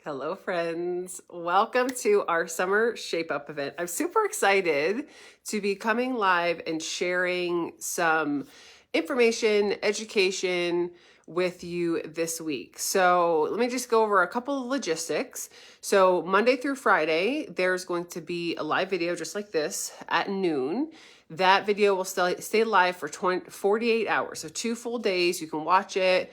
Hello, friends. Welcome to our summer shape up event. I'm super excited to be coming live and sharing some information, education with you this week. So let me just go over a couple of logistics. So Monday through Friday, there's going to be a live video just like this at noon. That video will stay live for 48 hours. So 2 full days. You can watch it.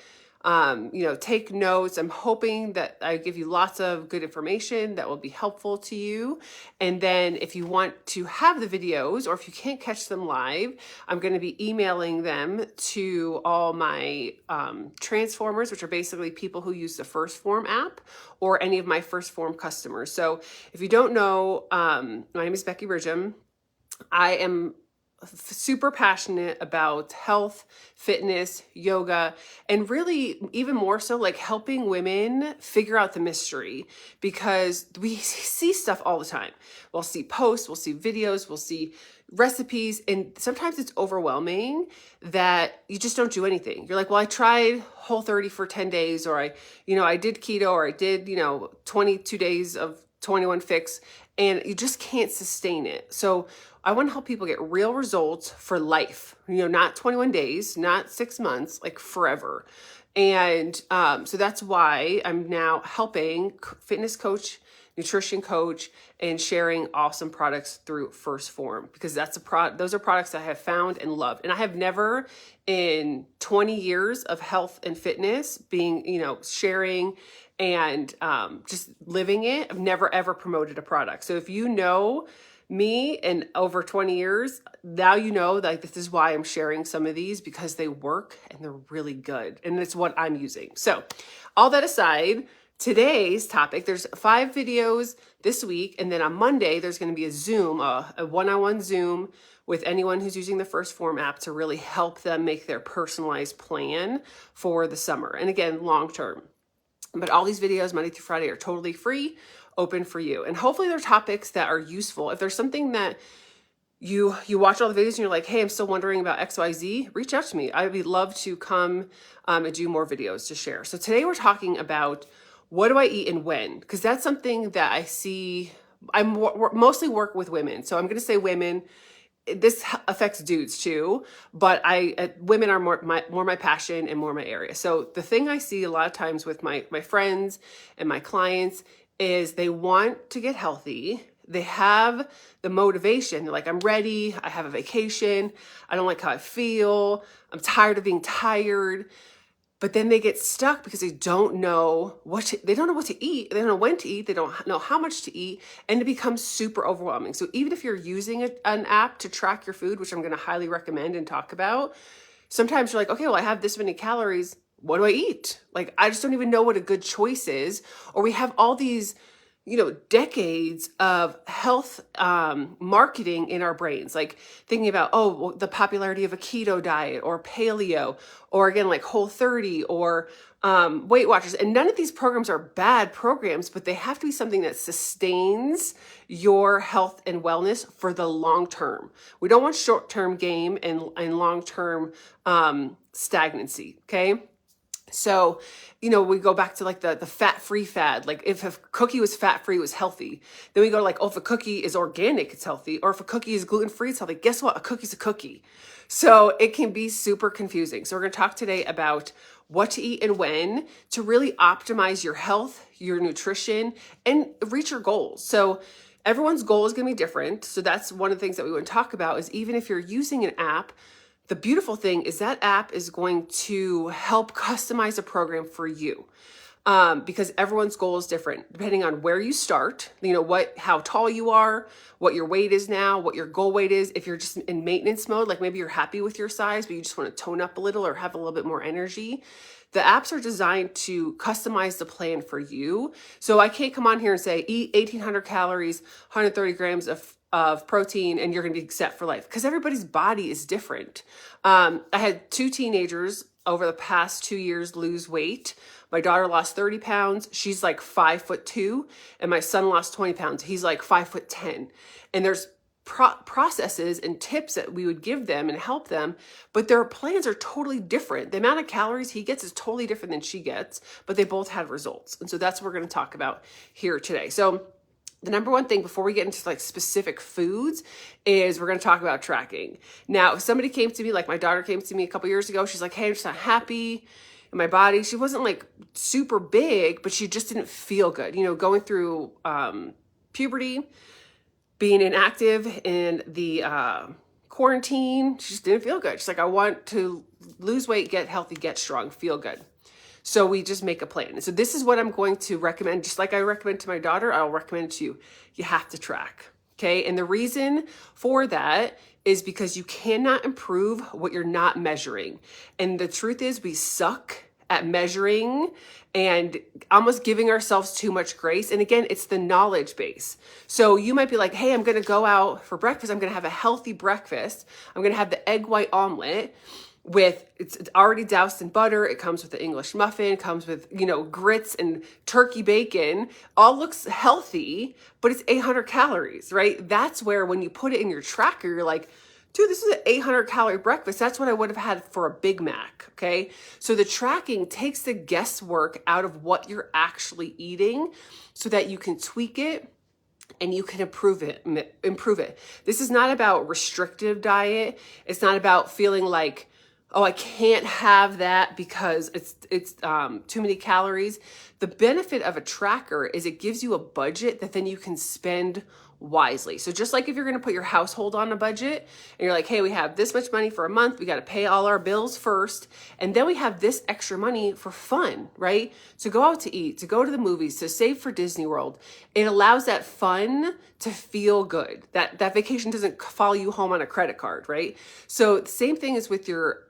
Take notes. I'm hoping that I give you lots of good information that will be helpful to you. And then if you want to have the videos or if you can't catch them live, I'm going to be emailing them to all my transformers, which are basically people who use the First Form app or any of my First Form customers. So if you don't know, my name is Becky Bridgham. I am super passionate about health, fitness, yoga, and really even more so like helping women figure out the mystery, because we see stuff all the time. We'll see posts, we'll see videos, we'll see recipes, and sometimes it's overwhelming that you just don't do anything. You're like, well, I tried Whole30 for 10 days, or I did keto, or I did, 22 days of 21 fix, and you just can't sustain it. So I want to help people get real results for life, not 21 days, not 6 months, like forever. And so that's why I'm now helping fitness coach, nutrition coach, and sharing awesome products through First Form, because those are products I have found and loved. And I have never in 20 years of health and fitness being, sharing and just living it, I've never ever promoted a product. So if you know me in over 20 years, now you know that this is why I'm sharing some of these, because they work and they're really good. And it's what I'm using. So all that aside, today's topic, there's 5 videos this week. And then on Monday, there's going to be a Zoom, a one-on-one Zoom with anyone who's using the First Form app to really help them make their personalized plan for the summer. And again, long-term. But all these videos, Monday through Friday, are totally free, open for you. And hopefully they're topics that are useful. If there's something that you watch all the videos and you're like, hey, I'm still wondering about XYZ, reach out to me. I would love to come and do more videos to share. So today we're talking about what do I eat and when? Because that's something that I see. I mostly work with women. So I'm going to say women. This affects dudes too, but women are more my passion and more my area. So the thing I see a lot of times with my friends and my clients is they want to get healthy. They have the motivation. They're like, I'm ready. I have a vacation. I don't like how I feel. I'm tired of being tired. But then they get stuck because they don't know what to eat. They don't know when to eat. They don't know how much to eat, and it becomes super overwhelming. So even if you're using an app to track your food, which I'm going to highly recommend and talk about, sometimes you're like, okay, well, I have this many calories. What do I eat? Like, I just don't even know what a good choice is. Or we have all these decades of health marketing in our brains, like thinking about, the popularity of a keto diet or paleo, or again, like Whole30 or Weight Watchers. And none of these programs are bad programs, but they have to be something that sustains your health and wellness for the long term. We don't want short-term game and long-term stagnancy, okay? So, we go back to like the fat-free fad. Like if a cookie was fat-free, it was healthy. Then we go to like, if a cookie is organic, it's healthy. Or if a cookie is gluten-free, it's healthy. Guess what? A cookie's a cookie. So it can be super confusing. So we're going to talk today about what to eat and when to really optimize your health, your nutrition, and reach your goals. So everyone's goal is going to be different. So that's one of the things that we want to talk about, is even if you're using an app, the beautiful thing is that app is going to help customize a program for you, because everyone's goal is different depending on where you start, how tall you are, what your weight is now, what your goal weight is. If you're just in maintenance mode, like maybe you're happy with your size, but you just want to tone up a little or have a little bit more energy, the apps are designed to customize the plan for you. So I can't come on here and say, eat 1,800 calories, 130 grams of protein, and you're going to be set for life, because everybody's body is different. I had 2 teenagers over the past 2 years lose weight. My daughter lost 30 pounds. She's like 5'2", and my son lost 20 pounds. He's like 5'10". And there's processes and tips that we would give them and help them, but their plans are totally different. The amount of calories he gets is totally different than she gets, but they both had results. And so that's what we're going to talk about here today. So the number one thing before we get into like specific foods is we're going to talk about tracking. Now, if somebody came to me, like my daughter came to me a couple years ago, she's like, hey, I'm just not happy in my body. She wasn't like super big, but she just didn't feel good. You know, going through puberty, being inactive in the quarantine, she just didn't feel good. She's like, I want to lose weight, get healthy, get strong, feel good. So we just make a plan. And so this is what I'm going to recommend. Just like I recommend to my daughter, I'll recommend to you. You have to track. Okay. And the reason for that is because you cannot improve what you're not measuring. And the truth is we suck at measuring and almost giving ourselves too much grace. And again, it's the knowledge base. So you might be like, hey, I'm going to go out for breakfast. I'm going to have a healthy breakfast. I'm going to have the egg white omelet with, it's already doused in butter. It comes with the English muffin, comes with, you know, grits and turkey bacon. All looks healthy, but it's 800 calories, right? That's where when you put it in your tracker, you're like, dude, this is an 800 calorie breakfast. That's what I would have had for a Big Mac, okay? So the tracking takes the guesswork out of what you're actually eating so that you can tweak it and you can improve it. This is not about restrictive diet. It's not about feeling like, oh, I can't have that because it's too many calories. The benefit of a tracker is it gives you a budget that then you can spend wisely. So just like if you're going to put your household on a budget and you're like, hey, we have this much money for a month, we got to pay all our bills first, and then we have this extra money for fun, right? To go out to eat, to go to the movies, to save for Disney World. It allows that fun to feel good. That vacation doesn't follow you home on a credit card, right? So the same thing is with your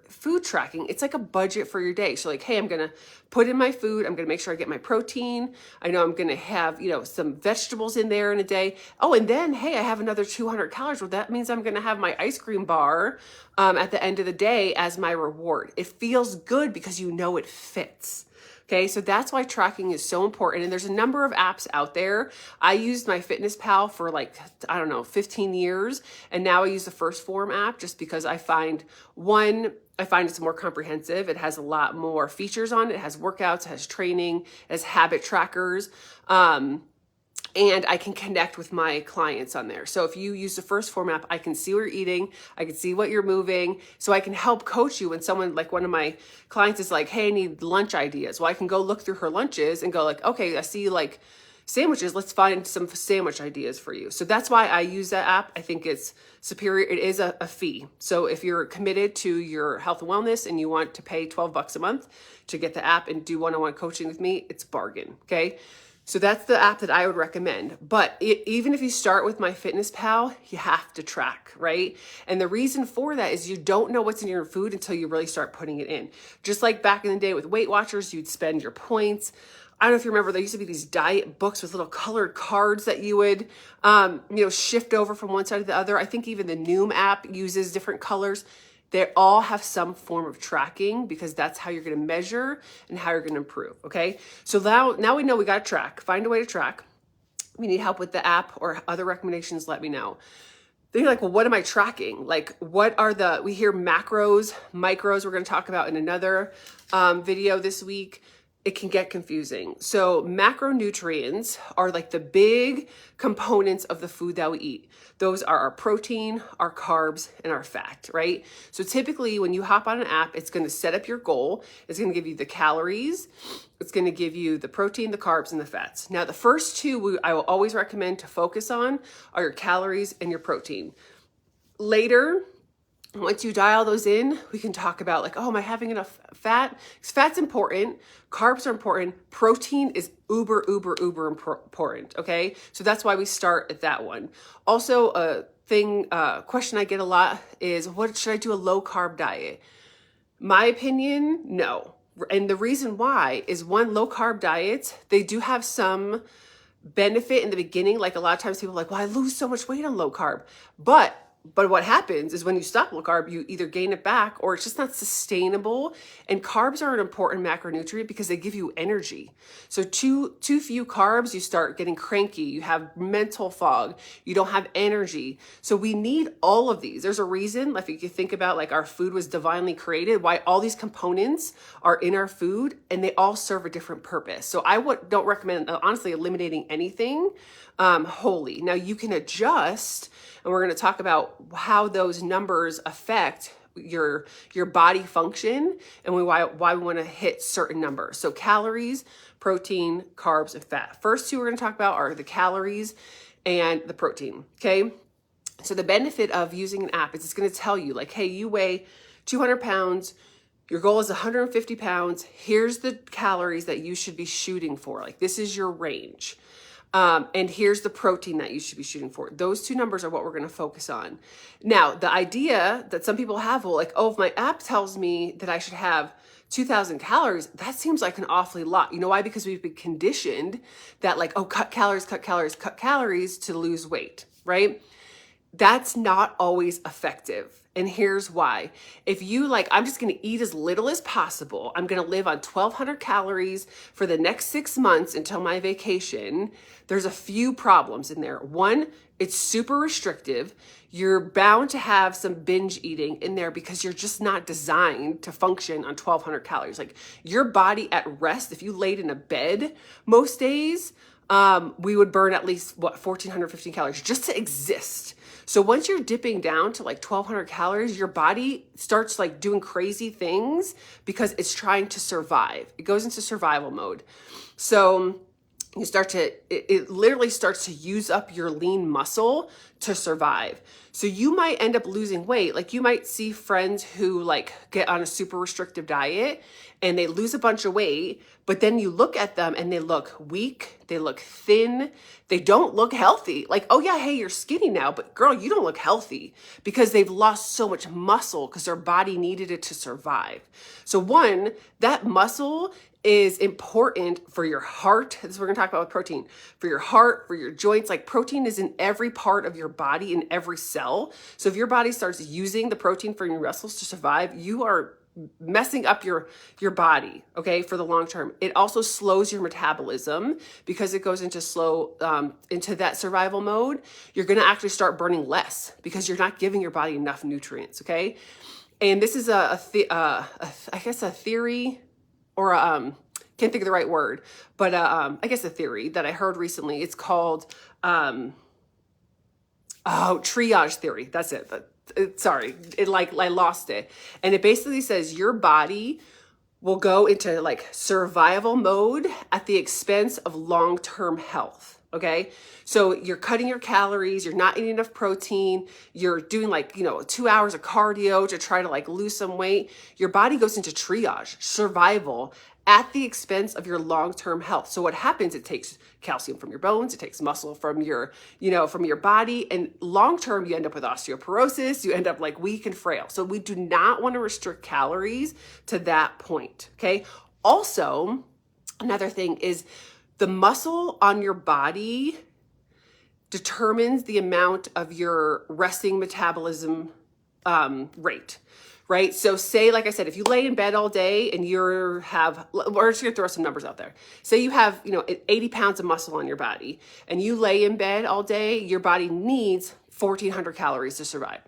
food tracking. It's like a budget for your day. So like, hey, I'm going to put in my food. I'm going to make sure I get my protein. I know I'm going to have, you know, some vegetables in there in a day. Oh, and then, hey, I have another 200 calories. Well, that means I'm going to have my ice cream bar at the end of the day as my reward. It feels good because you know it fits. Okay, so that's why tracking is so important. And there's a number of apps out there. I used my FitnessPal for like, I don't know, 15 years. And now I use the First Form app just because I find it's more comprehensive. It has a lot more features on it. It has workouts, it has training, it has habit trackers. And I can connect with my clients on there. So if you use the First Form app, I can see what you're eating. I can see what you're moving. So I can help coach you when someone, like one of my clients is like, hey, I need lunch ideas. Well, I can go look through her lunches and go like, okay, I see like sandwiches. Let's find some sandwich ideas for you. So that's why I use that app. I think it's superior. It is a fee. So if you're committed to your health and wellness and you want to pay $12 a month to get the app and do one-on-one coaching with me, it's a bargain. Okay. So that's the app that I would recommend. But even if you start with MyFitnessPal, you have to track, right? And the reason for that is you don't know what's in your food until you really start putting it in. Just like back in the day with Weight Watchers, you'd spend your points. I don't know if you remember, there used to be these diet books with little colored cards that you would, shift over from one side to the other. I think even the Noom app uses different colors. They all have some form of tracking because that's how you're going to measure and how you're going to improve. Okay. So now we know we got to track, find a way to track. We need help with the app or other recommendations. Let me know. Then you're like, well, what am I tracking? Like, we hear macros, micros, we're going to talk about in another video this week. It can get confusing. So macronutrients are like the big components of the food that we eat. Those are our protein, our carbs, and our fat, right? So typically when you hop on an app, it's going to set up your goal. It's going to give you the calories. It's going to give you the protein, the carbs, and the fats. Now, the first two I will always recommend to focus on are your calories and your protein. Later, once you dial those in, we can talk about like, oh, am I having enough fat? Because fat's important. Carbs are important. Protein is uber important. Okay. So that's why we start at that one. Also, question I get a lot is, should I do a low carb diet? My opinion, no. And the reason why is low carb diets, they do have some benefit in the beginning. Like a lot of times people are like, well, I lose so much weight on low carb, but But what happens is when you stop low carb, you either gain it back or it's just not sustainable. And carbs are an important macronutrient because they give you energy. So too few carbs, you start getting cranky, you have mental fog, you don't have energy. So we need all of these. There's a reason, like if you think about like our food was divinely created, why all these components are in our food and they all serve a different purpose. So I don't recommend, honestly, eliminating anything wholly. Now you can adjust, and we're going to talk about how those numbers affect your body function and why we want to hit certain numbers. So calories, protein, carbs, and fat. First two we're going to talk about are the calories and the protein. Okay. So the benefit of using an app is it's going to tell you like, hey, you weigh 200 pounds. Your goal is 150 pounds. Here's the calories that you should be shooting for. Like this is your range. And here's the protein that you should be shooting for. Those two numbers are what we're going to focus on. Now, the idea that some people have, well, like, oh, if my app tells me that I should have 2,000 calories, that seems like an awfully lot. You know why? Because we've been conditioned that like, oh, cut calories to lose weight, right? That's not always effective. And here's why. If you like, I'm just going to eat as little as possible. I'm going to live on 1,200 calories for the next 6 months until my vacation. There's a few problems in there. One, it's super restrictive. You're bound to have some binge eating in there because you're just not designed to function on 1,200 calories. Like your body at rest, if you laid in a bed most days, we would burn at least 1,415 calories just to exist. So once you're dipping down to like 1,200 calories, your body starts like doing crazy things because it's trying to survive. It goes into survival mode. So you it literally starts to use up your lean muscle to survive. So you might end up losing weight. Like you might see friends who like get on a super restrictive diet and they lose a bunch of weight, but then you look at them and they look weak, they look thin, they don't look healthy. Like, oh yeah, hey, you're skinny now, but girl, you don't look healthy because they've lost so much muscle because their body needed it to survive. So one, that muscle is important for your heart. This is what we're gonna talk about with protein. For your heart, for your joints, like protein is in every part of your body, in every cell. So if your body starts using the protein from your muscles to survive, you are messing up your body, okay, for the long term. It also slows your metabolism because it goes into into that survival mode. You're gonna actually start burning less because you're not giving your body enough nutrients, okay? And this is I guess a theory, or can't think of the right word, but I guess a theory that I heard recently. It's called triage theory. That's it. But sorry, I lost it. And it basically says your body will go into like survival mode at the expense of long-term health. Okay. So you're cutting your calories, you're not eating enough protein, you're doing 2 hours of cardio to try to like lose some weight. Your body goes into triage, survival, at the expense of your long-term health. So what happens, it takes calcium from your bones, it takes muscle from your body, and long-term you end up with osteoporosis, you end up like weak and frail. So we do not want to restrict calories to that point, okay? Also, another thing is the muscle on your body determines the amount of your resting metabolism rate. Right? So say, like I said, if you lay in bed all day and we're just gonna throw some numbers out there. Say you have, 80 pounds of muscle on your body and you lay in bed all day, your body needs 1,400 calories to survive.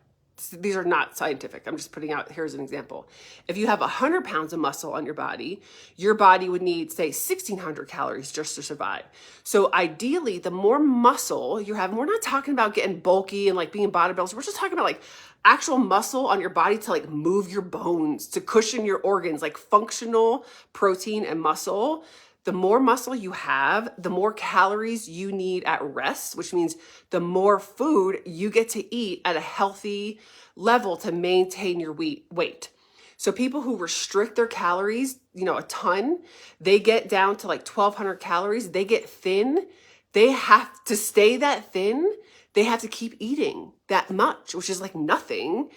These are not scientific. I'm just putting out, here's an example. If you have 100 pounds of muscle on your body would need, say, 1,600 calories just to survive. So ideally, the more muscle you have, we're not talking about getting bulky and like being bodybuilders. We're just talking about like actual muscle on your body to like move your bones, to cushion your organs, like functional protein and muscle. The more muscle you have, the more calories you need at rest, which means the more food you get to eat at a healthy level to maintain your weight. So people who restrict their calories, a ton, they get down to like 1,200 calories, they get thin. They have to stay that thin. They have to keep eating that much, which is like nothing,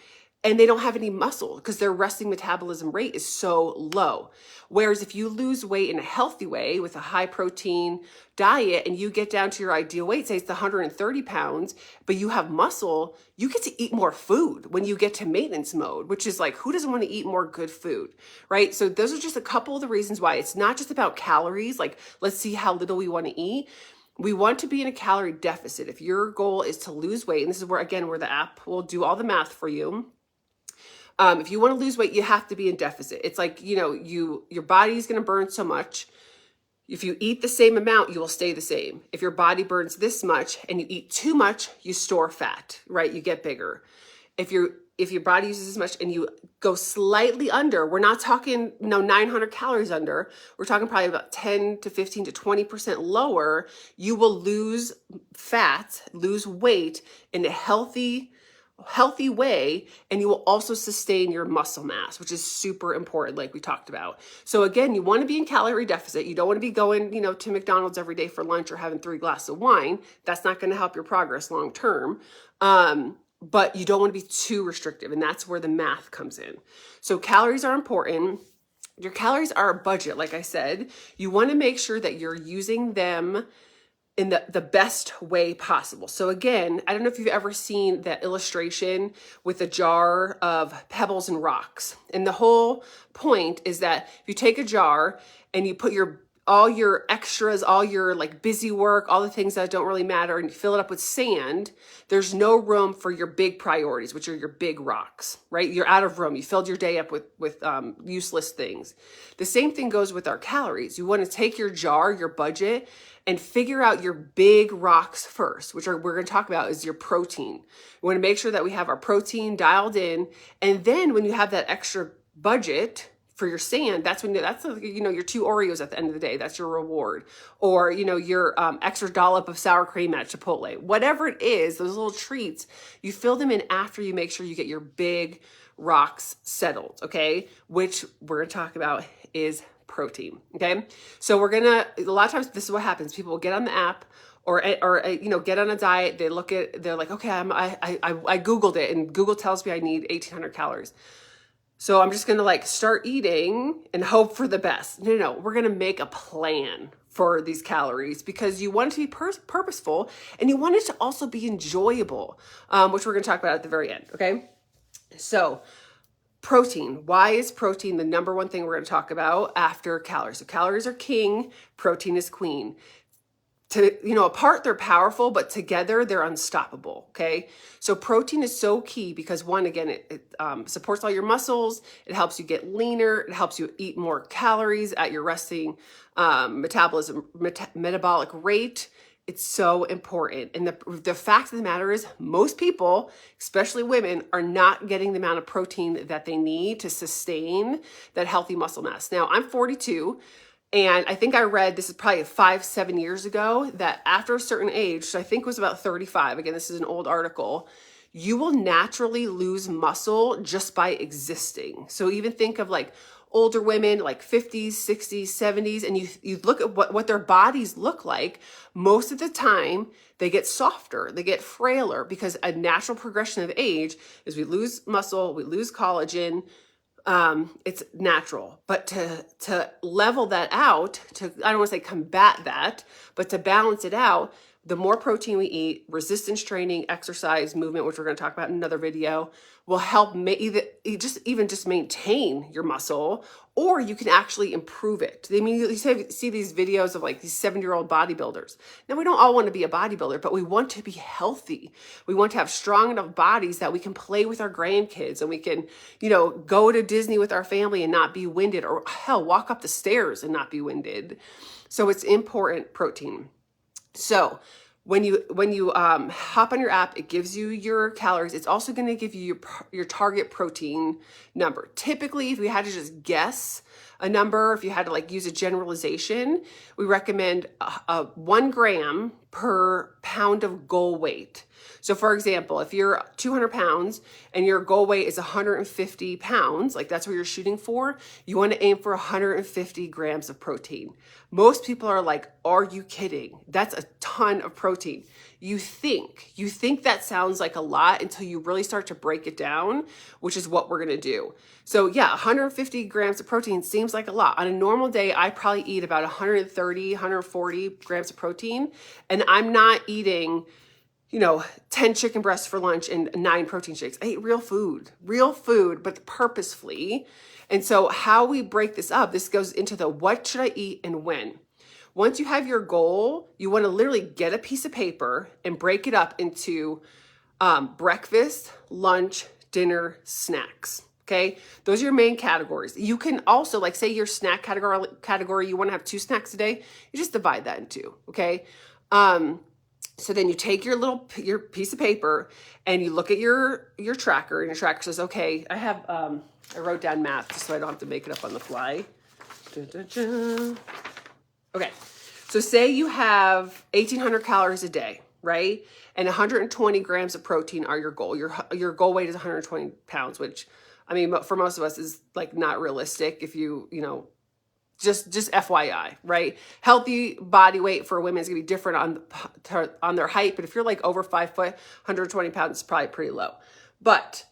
and they don't have any muscle because their resting metabolism rate is so low. Whereas if you lose weight in a healthy way with a high protein diet and you get down to your ideal weight, say it's 130 pounds, but you have muscle, you get to eat more food when you get to maintenance mode, which is like, who doesn't want to eat more good food, right? So those are just a couple of the reasons why it's not just about calories, like let's see how little we want to eat. We want to be in a calorie deficit. If your goal is to lose weight, and this is where, again, where the app will do all the math for you. If you want to lose weight, you have to be in deficit. It's like, your body's going to burn so much. If you eat the same amount, you will stay the same. If your body burns this much and you eat too much, you store fat, right? You get bigger. If your body uses as much and you go slightly under, we're not talking 900 calories under, we're talking probably about 10 to 15 to 20% lower, you will lose fat, lose weight in a healthy way, and you will also sustain your muscle mass, which is super important, like we talked about. So again, you want to be in calorie deficit. You don't want to be going, to McDonald's every day for lunch or having 3 glasses of wine. That's not going to help your progress long term. But you don't want to be too restrictive, and that's where the math comes in. So calories are important. Your calories are a budget, like I said. You want to make sure that you're using them in the best way possible. So again, I don't know if you've ever seen that illustration with a jar of pebbles and rocks. And the whole point is that if you take a jar and you put all your extras, all your like busy work, all the things that don't really matter, and you fill it up with sand, there's no room for your big priorities, which are your big rocks, right? You're out of room. You filled your day up with useless things. The same thing goes with our calories. You want to take your jar, your budget, and figure out your big rocks first, which we're going to talk about is your protein. We want to make sure that we have our protein dialed in. And then when you have that extra budget for your sand, that's your 2 Oreos at the end of the day. That's your reward. Or, your extra dollop of sour cream at Chipotle. Whatever it is, those little treats, you fill them in after you make sure you get your big rocks settled, okay? Which we're going to talk about is protein, okay? So a lot of times this is what happens. People will get on the app or get on a diet. They're like, okay, I Googled it and Google tells me I need 1,800 calories. So I'm just going to start eating and hope for the best. No, we're going to make a plan for these calories because you want it to be purposeful and you want it to also be enjoyable, which we're going to talk about at the very end, okay? So protein. Why is protein the number one thing we're going to talk about after calories? So calories are king, protein is queen. Apart they're powerful, but together they're unstoppable, okay? So protein is so key because one, again, it supports all your muscles. It helps you get leaner. It helps you eat more calories at your resting metabolic rate. It's so important. And the fact of the matter is most people, especially women, are not getting the amount of protein that they need to sustain that healthy muscle mass. Now, I'm 42, and I think I read, this is probably 5-7 years ago, that after a certain age, so I think it was about 35, again, this is an old article, you will naturally lose muscle just by existing. So even think of older women, 50s, 60s, 70s, and you look at what their bodies look like, most of the time they get softer, they get frailer because a natural progression of age is we lose muscle, we lose collagen. It's natural, but to level that out, I don't want to say combat that, but to balance it out, the more protein we eat, resistance training, exercise, movement, which we're going to talk about in another video, will help even just maintain your muscle, or you can actually improve it. I mean, you see these videos of these 70-year-old bodybuilders. Now, we don't all want to be a bodybuilder, but we want to be healthy. We want to have strong enough bodies that we can play with our grandkids and we can, go to Disney with our family and not be winded, or hell, walk up the stairs and not be winded. So it's important, protein. So when you hop on your app, it gives you your calories. It's also going to give you your target protein number. Typically, if we had to just guess, a number, if you had to like use a generalization, we recommend 1 gram per pound of goal weight. So for example, if you're 200 pounds and your goal weight is 150 pounds, like that's what you're shooting for, you want to aim for 150 grams of protein. Most people are like, are you kidding? That's a ton of protein. You think that sounds like a lot until you really start to break it down, which is what we're going to do. So yeah, 150 grams of protein seems like a lot. On a normal day, I probably eat about 130, 140 grams of protein, and I'm not eating 10 chicken breasts for lunch and 9 protein shakes. I eat real food, but purposefully. And so how we break this up, this goes into the what should I eat and when. Once you have your goal, you want to literally get a piece of paper and break it up into breakfast, lunch, dinner, snacks. Okay, those are your main categories. You can also, like, say your snack category, you want to have 2 snacks a day. You just divide that in 2. Okay. So then you take your piece of paper and you look at your tracker, and your tracker says, okay, I wrote down math just so I don't have to make it up on the fly. Okay, so say you have 1,800 calories a day, right? And 120 grams of protein are your goal. Your goal weight is 120 pounds, which, I mean, for most of us is like not realistic if just FYI, right? Healthy body weight for women is gonna be different on their height, but if you're like over 5 foot, 120 pounds is probably pretty low. But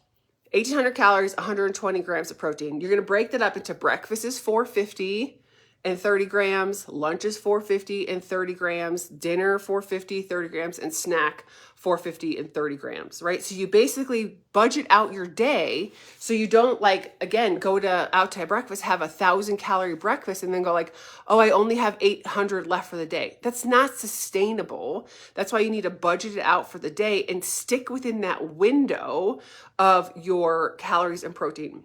1,800 calories, 120 grams of protein. You're gonna break that up into breakfast is 450 and 30 grams, lunch is 450 and 30 grams, dinner 450, 30 grams, and snack 450 and 30 grams, right? So you basically budget out your day so you don't, like, again, go out to breakfast, have 1,000 calorie breakfast and then go like, oh, I only have 800 left for the day. That's not sustainable. That's why you need to budget it out for the day and stick within that window of your calories and protein.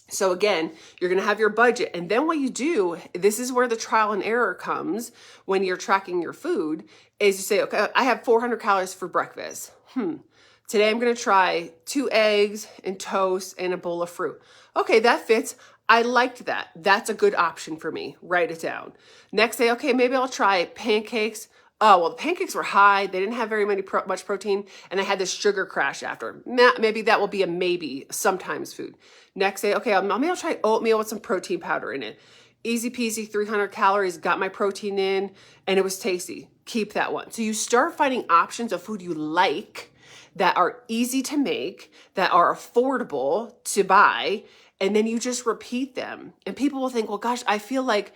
So again, you're going to have your budget. And then what you do, this is where the trial and error comes when you're tracking your food, is you say, okay, I have 400 calories for breakfast. Today I'm going to try 2 eggs and toast and a bowl of fruit. Okay, that fits. I liked that. That's a good option for me. Write it down. Next day, okay, maybe I'll try pancakes. Oh, well, the pancakes were high. They didn't have very much protein, and I had this sugar crash after. Maybe that will be a maybe, sometimes food. Next day, okay, maybe I'll try oatmeal with some protein powder in it. Easy peasy, 300 calories, got my protein in, and it was tasty. Keep that one. So you start finding options of food you like that are easy to make, that are affordable to buy, and then you just repeat them. And people will think, well, gosh, I feel like,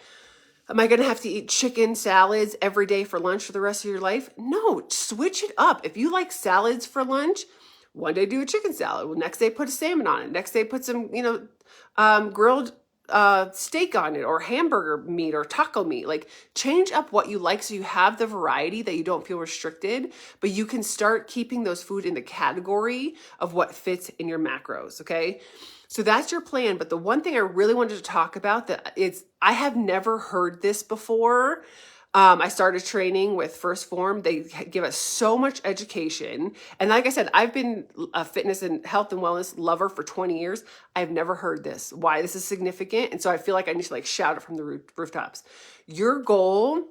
am I going to have to eat chicken salads every day for lunch for the rest of your life? No, switch it up. If you like salads for lunch, one day do a chicken salad. Well, next day put a salmon on it. Next day put some, grilled steak on it, or hamburger meat or taco meat. Like, change up what you like so you have the variety that you don't feel restricted, but you can start keeping those food in the category of what fits in your macros. Okay. So that's your plan. But the one thing I really wanted to talk about I have never heard this before. I started training with First Form. They give us so much education. And like I said, I've been a fitness and health and wellness lover for 20 years. I've never heard this, why this is significant. And so I feel like I need to shout it from the rooftops. Your goal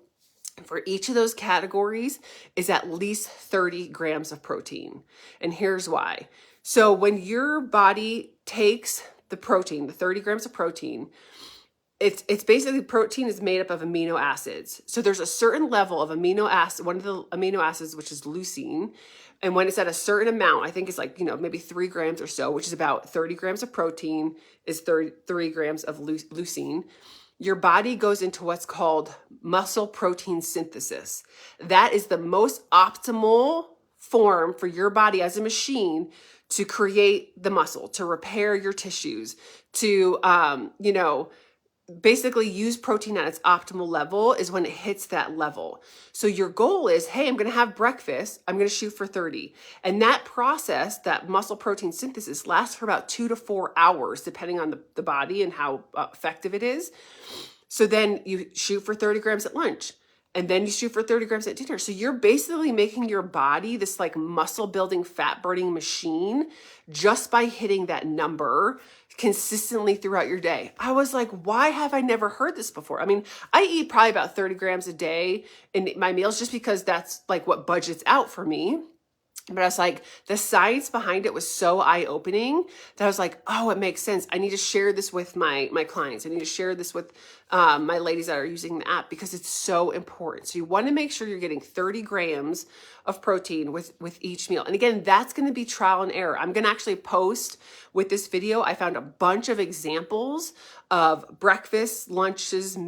for each of those categories is at least 30 grams of protein. And here's why. So when your body takes the protein, the 30 grams of protein, it's basically, protein is made up of amino acids. So there's a certain level of amino acid, one of the amino acids, which is leucine. And when it's at a certain amount, I think it's maybe 3 grams or so, which is about 30 grams of protein is 3 grams of leucine. Your body goes into what's called muscle protein synthesis. That is the most optimal form for your body as a machine to create the muscle, to repair your tissues, to, basically use protein at its optimal level is when it hits that level. So your goal is, hey, I'm going to have breakfast. I'm going to shoot for 30. And that process, that muscle protein synthesis, lasts for about 2 to 4 hours, depending on the body and how effective it is. So then you shoot for 30 grams at lunch. And then you shoot for 30 grams at dinner. So you're basically making your body this muscle building, fat burning machine just by hitting that number consistently throughout your day. I was like, why have I never heard this before? I mean, I eat probably about 30 grams a day in my meals just because that's like what budgets out for me. But I was like, the science behind it was so eye-opening that I was like, oh, it makes sense. I need to share this with my clients. I need to share this with my ladies that are using the app because it's so important. So you want to make sure you're getting 30 grams of protein with each meal. And again, that's going to be trial and error. I'm going to actually post with this video. I found a bunch of examples of breakfasts, lunches,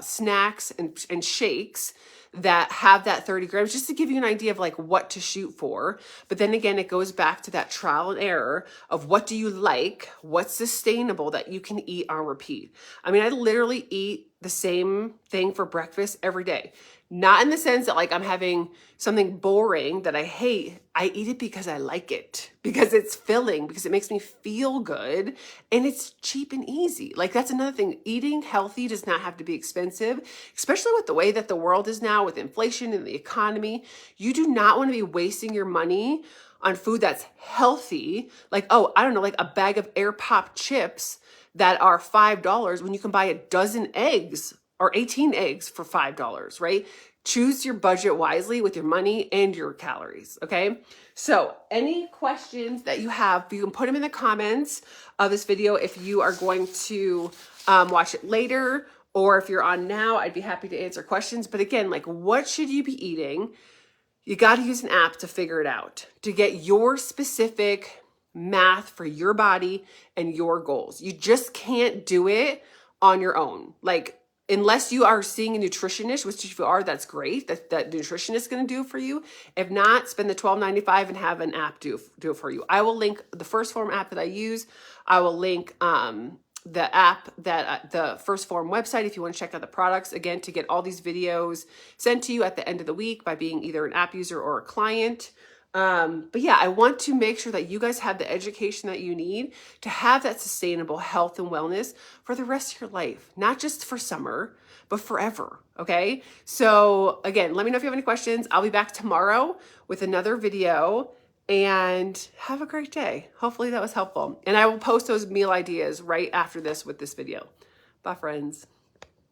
snacks, and shakes that have that 30 grams just to give you an idea of like what to shoot for. But then again, it goes back to that trial and error of what do you like, what's sustainable that you can eat on repeat. I mean, I literally eat the same thing for breakfast every day. Not in the sense that like I'm having something boring that I hate. I eat it because I like it, because it's filling, because it makes me feel good, and it's cheap and easy. Like that's another thing. Eating healthy does not have to be expensive, especially with the way that the world is now with inflation and the economy. You do not want to be wasting your money on food that's healthy. Like, oh, I don't know, like a bag of air pop chips that are $5 when you can buy a dozen eggs or 18 eggs for $5, right? Choose your budget wisely with your money and your calories, okay? So any questions that you have, you can put them in the comments of this video if you are going to watch it later, or if you're on now, I'd be happy to answer questions. But again, like what should you be eating? You got to use an app to figure it out, to get your specific math for your body and your goals. You just can't do it on your own. Like, unless you are seeing a nutritionist, which if you are, that's great. That nutritionist is going to do it for you. If not, spend the $12.95 and have an app do it for you. I will link the First Form app that I use. I will link the app that the First Form website if you want to check out the products, again, to get all these videos sent to you at the end of the week by being either an app user or a client. But yeah, I want to make sure that you guys have the education that you need to have that sustainable health and wellness for the rest of your life, not just for summer, but forever. Okay. So again, let me know if you have any questions. I'll be back tomorrow with another video, and have a great day. Hopefully that was helpful. And I will post those meal ideas right after this with this video. Bye, friends.